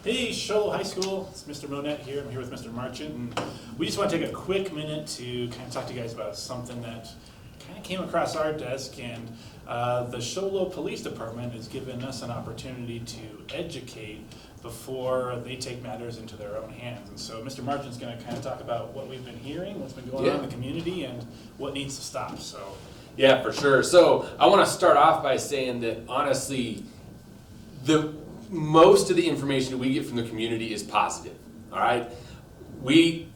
Hey, Show High School, it's Mr. Monette here. I'm here with Mr. Marchant, and we just want to take a quick minute to kind of talk to you guys about something that kind of came across our desk, and the Sholo Police Department has given us an opportunity to educate before they take matters into their own hands. And so Mr. Marchant's going to kind of talk about what we've been hearing, what's been going on in the community, and what needs to stop. So. Yeah, for sure. So I want to start off by saying that honestly, most of the information that we get from the community is positive. All right,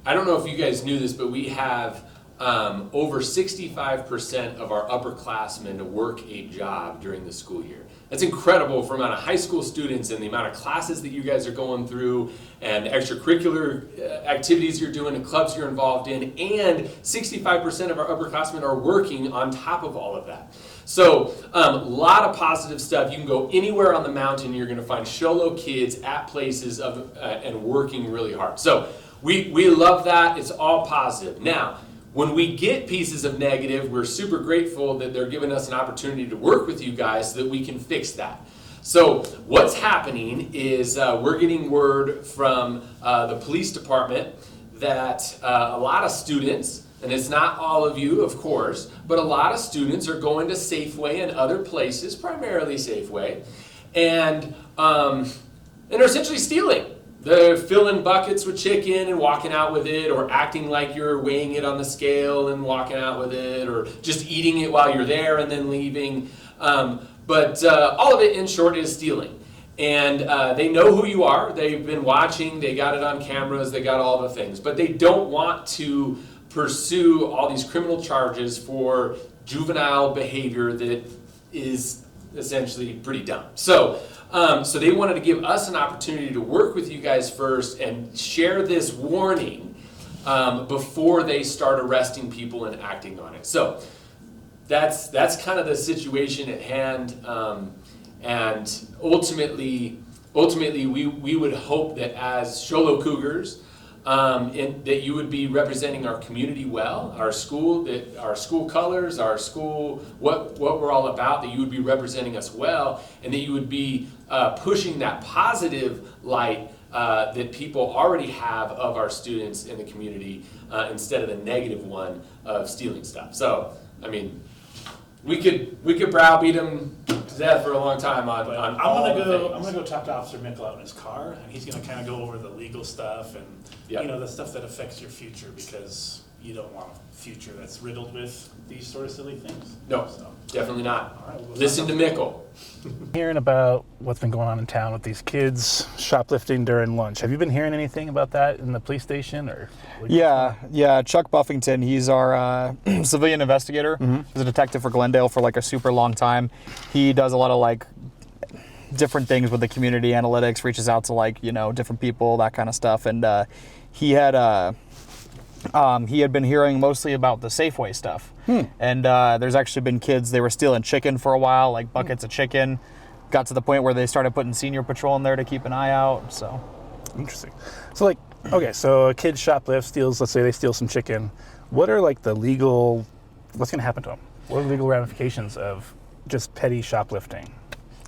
I don't know if you guys knew this, but we have over 65% of our upperclassmen to work a job during the school year. That's incredible for the amount of high school students and the amount of classes that you guys are going through and extracurricular activities you're doing and clubs you're involved in, and 65% of our upperclassmen are working on top of all of that. So a lot of positive stuff. You can go anywhere on the mountain, you're going to find Sholo kids at places and working really hard. So we love that. It's all positive. Now, when we get pieces of negative, we're super grateful that they're giving us an opportunity to work with you guys so that we can fix that. So what's happening is we're getting word from the police department that a lot of students, and it's not all of you, of course, but a lot of students are going to Safeway and other places, primarily Safeway, and they're essentially stealing. They're filling buckets with chicken and walking out with it, or acting like you're weighing it on the scale and walking out with it, or just eating it while you're there and then leaving. But all of it, in short, is stealing. And they know who you are. They've been watching. They got it on cameras. They got all the things. But they don't want to pursue all these criminal charges for juvenile behavior that is essentially pretty dumb. So they wanted to give us an opportunity to work with you guys first and share this warning before they start arresting people and acting on it. So that's kind of the situation at hand, and ultimately we would hope that as Sholo Cougars, that you would be representing our community well, our school colors, our school, what we're all about, that you would be representing us well, and that you would be pushing that positive light that people already have of our students in the community instead of the negative one of stealing stuff. So, I mean, we could browbeat them to death for a long time on all the things. I'm gonna go talk to Officer Mickle out in his car, and he's gonna kind of go over the legal stuff and the stuff that affects your future, because you don't want a future that's riddled with these sort of silly things. No, definitely not. All right, Listen to Mickle. Hearing about what's been going on in town with these kids shoplifting during lunch. Have you been hearing anything about that in the police station? Or Yeah. Chuck Buffington, he's our civilian investigator. He's a detective for Glendale for like a super long time. He does a lot of like different things with the community analytics, reaches out to like, different people, that kind of stuff. And he had been hearing mostly about the Safeway stuff. And there's actually been kids, they were stealing chicken for a while, like buckets of chicken. Got to the point where they started putting senior patrol in there to keep an eye out. So interesting. So so a kid shoplifts, let's say they steal some chicken. What are like what's going to happen to them? What are the legal ramifications of just petty shoplifting?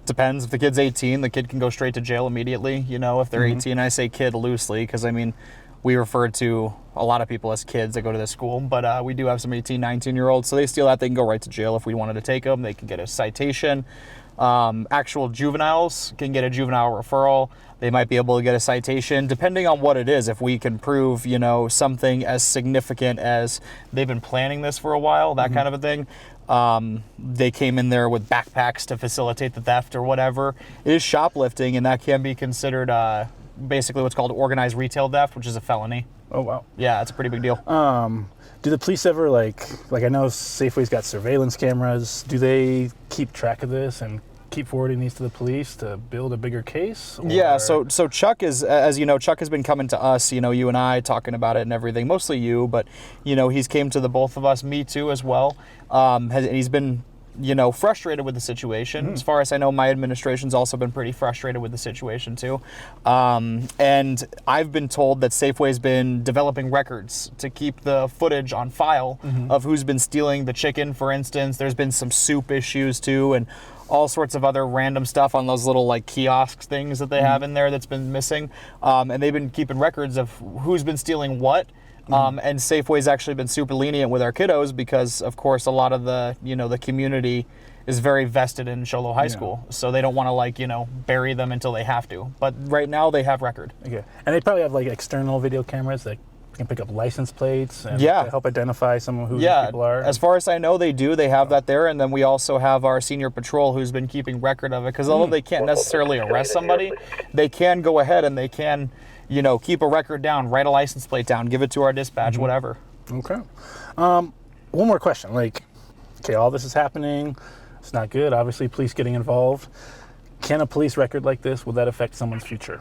Depends. If the kid's 18, the kid can go straight to jail immediately. If they're 18, I say kid loosely, because we refer to a lot of people as kids that go to this school, but we do have some 18, 19-year-olds. So they steal that, they can go right to jail. If we wanted to take them, they can get a citation. Actual juveniles can get a juvenile referral. They might be able to get a citation, depending on what it is. If we can prove, something as significant as they've been planning this for a while, that kind of a thing. They came in there with backpacks to facilitate the theft or whatever. It is shoplifting, and that can be considered basically what's called organized retail theft, which is a felony. Oh, wow. Yeah, it's a pretty big deal. Do the police ever, like I know Safeway's got surveillance cameras. Do they keep track of this and keep forwarding these to the police to build a bigger case? Or? Yeah, so Chuck is, as you know, Chuck has been coming to us, you and I, talking about it and everything, mostly you, but, he's came to the both of us, me too as well. He's been frustrated with the situation. As far as I know, my administration's also been pretty frustrated with the situation too. And I've been told that Safeway's been developing records to keep the footage on file of who's been stealing the chicken, for instance. There's been some soup issues too, and all sorts of other random stuff on those little like kiosks things that they have in there that's been missing. And they've been keeping records of who's been stealing what. And Safeway's actually been super lenient with our kiddos because, of course, a lot of the, the community is very vested in Show Low High School. So they don't want to, bury them until they have to. But right now they have record. Okay. And they probably have like external video cameras that can pick up license plates and Yeah. to help identify some of who these Yeah, people are. as far as I know, they do. They have that there. And then we also have our senior patrol who's been keeping record of it. Because although they can't necessarily arrest somebody, they can go ahead and they can, keep a record down, write a license plate down, give it to our dispatch, whatever. Okay. One more question. Like, okay, all this is happening. It's not good. Obviously, police getting involved. Can a police record like this, will that affect someone's future?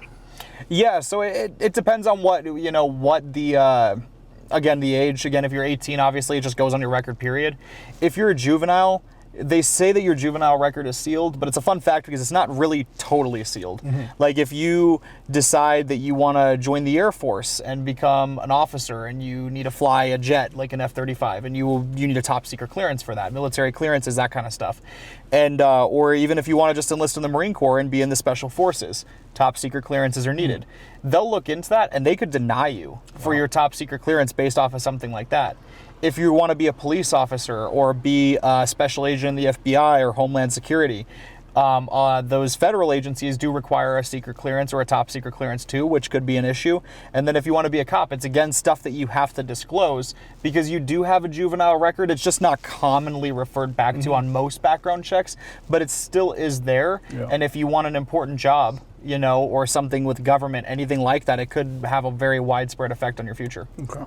Yeah, so it depends on what the again, the age. Again, if you're 18, obviously it just goes on your record, period. If you're a juvenile, they say that your juvenile record is sealed, but it's a fun fact because it's not really totally sealed. Like if you decide that you want to join the Air Force and become an officer and you need to fly a jet like an F-35 and you need a top secret clearance for that, military clearances, that kind of stuff. And or even if you want to just enlist in the Marine Corps and be in the Special Forces, top secret clearances are needed. They'll look into that and they could deny you for your top secret clearance based off of something like that. If you want to be a police officer or be a special agent in the FBI or Homeland Security, those federal agencies do require a secret clearance or a top secret clearance too, which could be an issue. And then if you want to be a cop, it's again stuff that you have to disclose because you do have a juvenile record. It's just not commonly referred back to on most background checks, but it still is there. Yeah. And if you want an important job, or something with government, anything like that, it could have a very widespread effect on your future. Okay.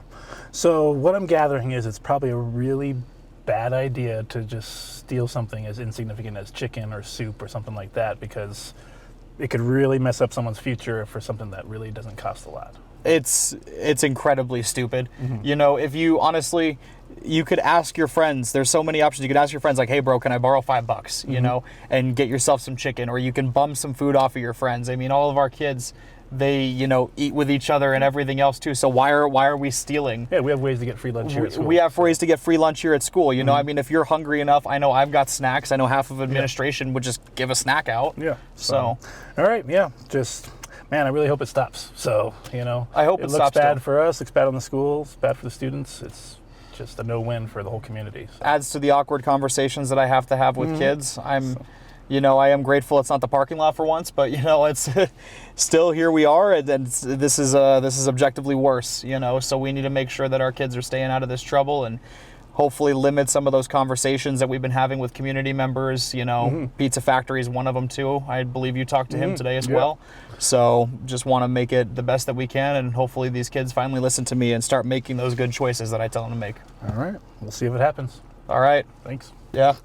So what I'm gathering is it's probably a really bad idea to just steal something as insignificant as chicken or soup or something like that because it could really mess up someone's future for something that really doesn't cost a lot. It's incredibly stupid. If you honestly, you could ask your friends. There's so many options. You could ask your friends like, "Hey, bro, can I borrow $5?" And get yourself some chicken, or you can bum some food off of your friends. I mean, all of our kids, they eat with each other and everything else too. So why are we stealing? Yeah, we have ways to get free lunch here at school. We have ways to get free lunch here at school. I mean, if you're hungry enough, I know I've got snacks. I know half of administration would just give a snack out. Yeah. So all right. Yeah. Man, I really hope it stops. So, I hope it looks stops bad too. for us, looks bad on the schools, bad for the students. It's just a no-win for the whole community. So. Adds to the awkward conversations that I have to have with kids. I am grateful it's not the parking lot for once, but it's still here we are, and this is objectively worse. So we need to make sure that our kids are staying out of this trouble and hopefully limit some of those conversations that we've been having with community members. Pizza Factory is one of them too. I believe you talked to him today as well. So just want to make it the best that we can, and hopefully these kids finally listen to me and start making those good choices that I tell them to make. All right. We'll see if it happens. All right. Thanks. Yeah.